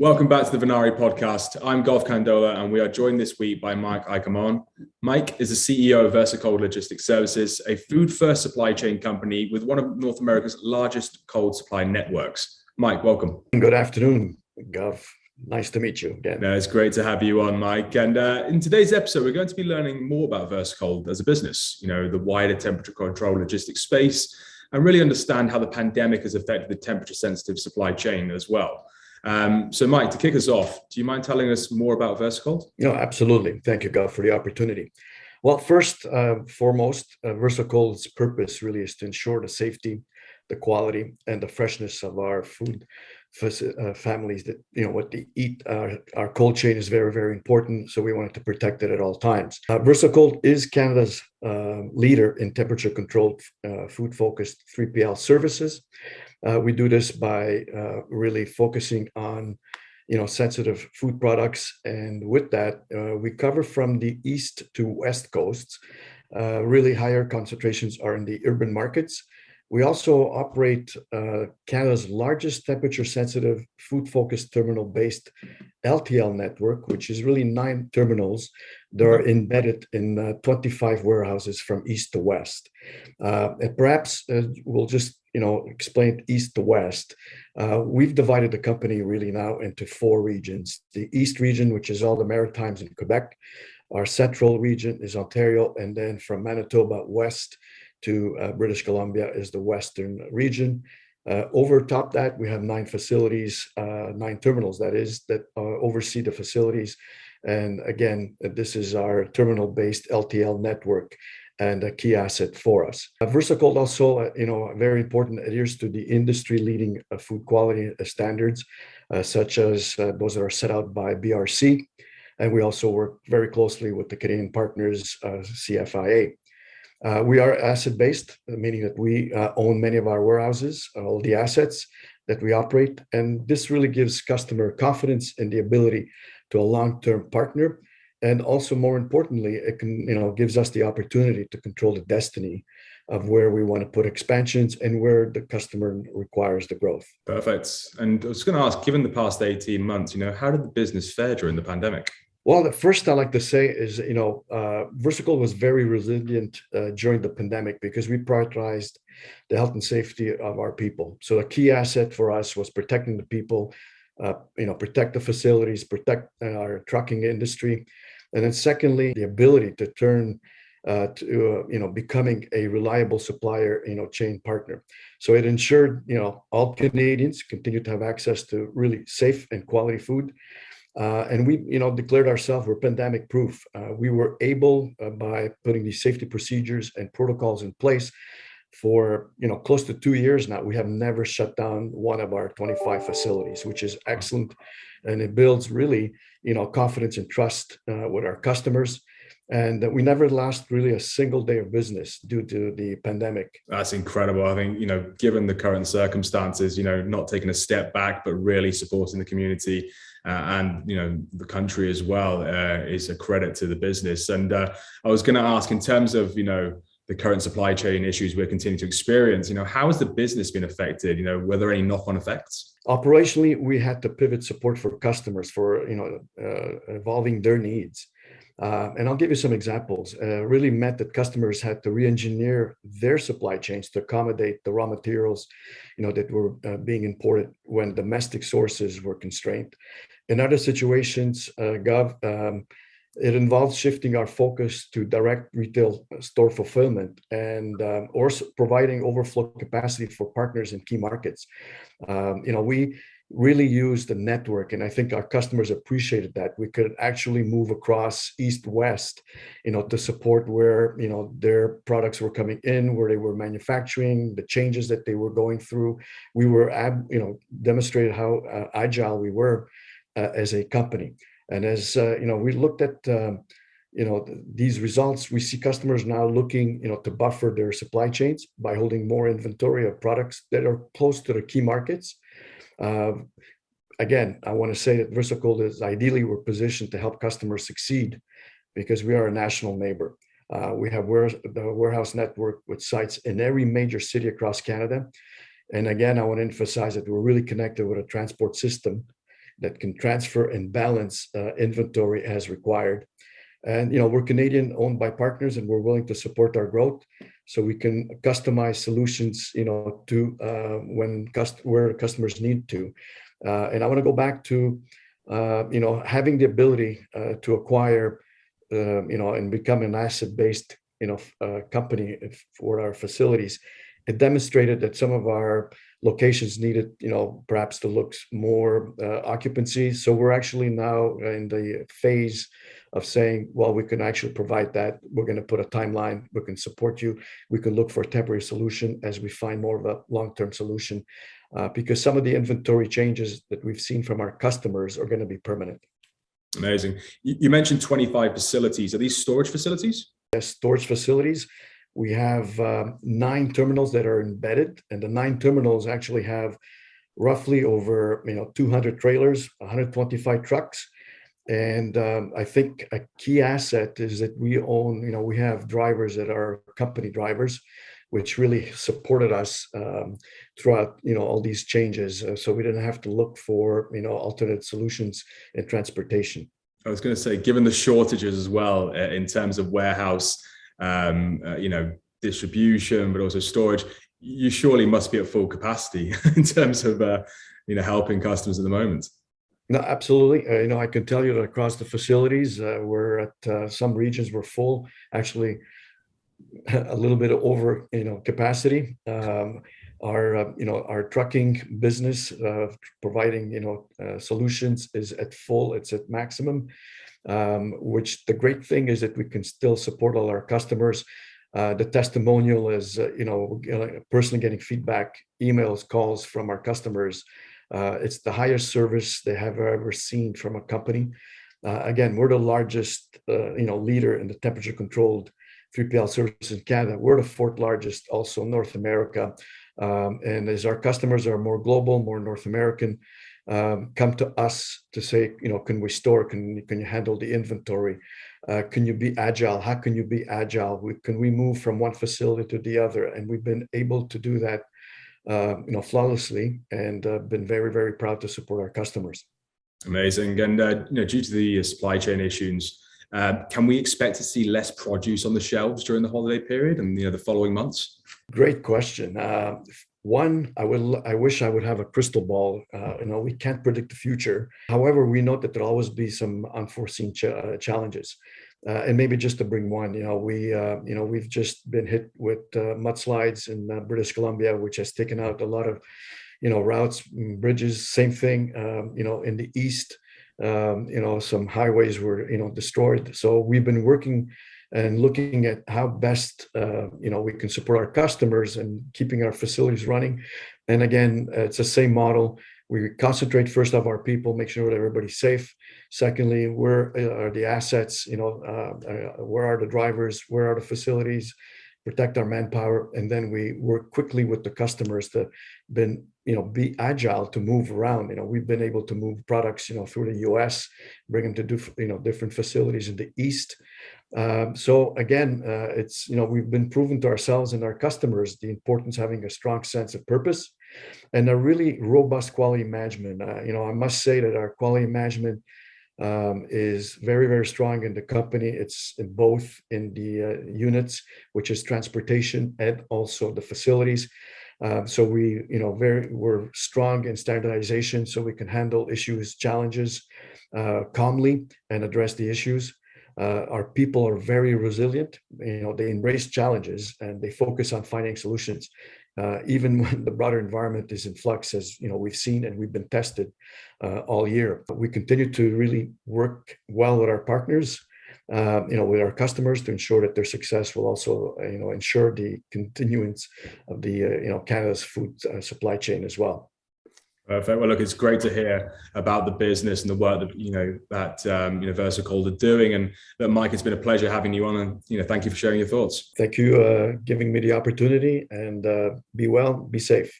Welcome back to the Venari Podcast. I'm Golf Kandola, and we are joined this week by Mike Arcamone. Mike is the CEO of VersaCold Logistics Services, a food-first supply chain company with one of North America's largest cold supply networks. Mike, welcome. Good afternoon, Gov. Nice to meet you again. No, it's great to have you on, Mike. And in today's episode, we're going to be learning more about VersaCold as a business, the wider temperature control logistics space, and really understand how the pandemic has affected the temperature-sensitive supply chain as well. So, Mike, to kick us off, do you mind telling us more about VersaCold? Absolutely. Thank you, Gov, for the opportunity. Well, first, foremost, VersaCold's purpose really is to ensure the safety, the quality, and the freshness of our food families. That what they eat. Our cold chain is very, very important, so we wanted to protect it at all times. VersaCold is Canada's leader in temperature-controlled, food-focused 3PL services. We do this by really focusing on, sensitive food products, and with that, we cover from the east to west coasts. Really higher concentrations are in the urban markets. We also operate Canada's largest temperature-sensitive, food-focused terminal-based LTL network, which is really 9 terminals that are embedded in 25 warehouses from east to west. And perhaps we'll just explain east to west. We've divided the company really now into 4 regions. The east region, which is all the Maritimes in Quebec. Our central region is Ontario, and then from Manitoba west to British Columbia is the western region. Over top that, we have 9 facilities, 9 terminals, that oversee the facilities. And again, this is our terminal-based LTL network and a key asset for us. VersaCold also, very important, adheres to the industry-leading food quality standards, such as those that are set out by BRC. And we also work very closely with the Venari Partners, CFIA. We are asset-based, meaning that we own many of our warehouses, all the assets that we operate. And this really gives customer confidence in the ability to a long-term partner. And also, more importantly, it can, gives us the opportunity to control the destiny of where we want to put expansions and where the customer requires the growth. Perfect. And I was going to ask, given the past 18 months, how did the business fare during the pandemic? Well, the first I like to say is, VersaCold was very resilient during the pandemic because we prioritized the health and safety of our people. So a key asset for us was protecting the people, protect the facilities, protect our trucking industry. And then secondly, the ability to turn to becoming a reliable supplier, chain partner. So it ensured, all Canadians continue to have access to really safe and quality food. And we, declared ourselves we're pandemic proof. We were able, by putting these safety procedures and protocols in place for, close to 2 years now, we have never shut down one of our 25 facilities, which is excellent. And it builds really, confidence and trust with our customers. And we never lost really a single day of business due to the pandemic. That's incredible. I think, given the current circumstances, not taking a step back, but really supporting the community and, the country as well is a credit to the business. And I was going to ask, in terms of, the current supply chain issues we're continuing to experience, how has the business been affected? Were there any knock-on effects? Operationally, we had to pivot support for customers for, evolving their needs. And I'll give you some examples. Really meant that customers had to re-engineer their supply chains to accommodate the raw materials, that were being imported when domestic sources were constrained. In other situations, it involves shifting our focus to direct retail store fulfillment and or providing overflow capacity for partners in key markets. We really use the network, and I think our customers appreciated that we could actually move across east-west, to support where their products were coming in, where they were manufacturing, the changes that they were going through. We were demonstrated how agile we were as a company. And as we looked at these results, we see customers now looking to buffer their supply chains by holding more inventory of products that are close to the key markets. Again, I want to say that VersaCold is ideally we're positioned to help customers succeed because we are a national neighbor. We have the warehouse network with sites in every major city across Canada. And again, I want to emphasize that we're really connected with a transport system that can transfer and balance inventory as required. And we're Canadian owned by partners, and we're willing to support our growth, so we can customize solutions, to where customers need to. And I want to go back to, having the ability to acquire, and become an asset-based, company for our facilities. It demonstrated that some of our locations needed, perhaps to look more occupancy. So we're actually now in the phase of saying, well, we can actually provide that. We're going to put a timeline. We can support you. We can look for a temporary solution as we find more of a long-term solution, because some of the inventory changes that we've seen from our customers are going to be permanent. Amazing. You mentioned 25 facilities. Are these storage facilities? Yes, storage facilities. We have 9 terminals that are embedded, and the 9 terminals actually have roughly over 200 trailers, 125 trucks. And I think a key asset is that we own, we have drivers that are company drivers, which really supported us throughout, all these changes. So we didn't have to look for, alternate solutions in transportation. I was going to say, given the shortages as well in terms of warehouse, distribution, but also storage, you surely must be at full capacity in terms of, helping customers at the moment. No, absolutely. I can tell you that across the facilities, we're at some regions we're full, actually a little bit over, capacity. Our trucking business, providing, solutions is at full, it's at maximum, which the great thing is that we can still support all our customers. The testimonial is, personally getting feedback, emails, calls from our customers. It's the highest service they have ever seen from a company. Again, we're the largest, leader in the temperature-controlled 3PL service in Canada. We're the 4th largest also in North America. And as our customers are more global, more North American, come to us to say, can we store? Can you handle the inventory? Can you be agile? How can you be agile? Can we move from one facility to the other? And we've been able to do that, flawlessly, and been very, very proud to support our customers. Amazing. And due to the supply chain issues, can we expect to see less produce on the shelves during the holiday period and the following months? Great question. One, I wish I would have a crystal ball. We can't predict the future. However, we know that there'll always be some unforeseen challenges. And maybe just to bring one, we've just been hit with mudslides in British Columbia, which has taken out a lot of, routes, bridges. Same thing, in the east, some highways were, destroyed. So we've been working and looking at how best, we can support our customers and keeping our facilities running. And again, it's the same model. We concentrate first on our people, make sure that everybody's safe. Secondly, where are the assets? Where are the drivers? Where are the facilities? Protect our manpower, and then we work quickly with the customers to be agile to move around. We've been able to move products, through the U.S., bring them to different facilities in the East. So again, it's we've been proven to ourselves and our customers the importance of having a strong sense of purpose and a really robust quality management. I must say that our quality management is very, very strong in the company. It's in both in the units, which is transportation, and also the facilities. So we're strong in standardization, so we can handle issues, challenges calmly and address the issues. Our people are very resilient. They embrace challenges and they focus on finding solutions, even when the broader environment is in flux, as we've seen and we've been tested all year. We continue to really work well with our partners, with our customers to ensure that their success will also, ensure the continuance of the, Canada's food supply chain as well. Perfect. Well, look, it's great to hear about the business and the work that VersaCold are doing. And that, Mike, it's been a pleasure having you on, and thank you for sharing your thoughts. Thank you, giving me the opportunity, and be well, be safe.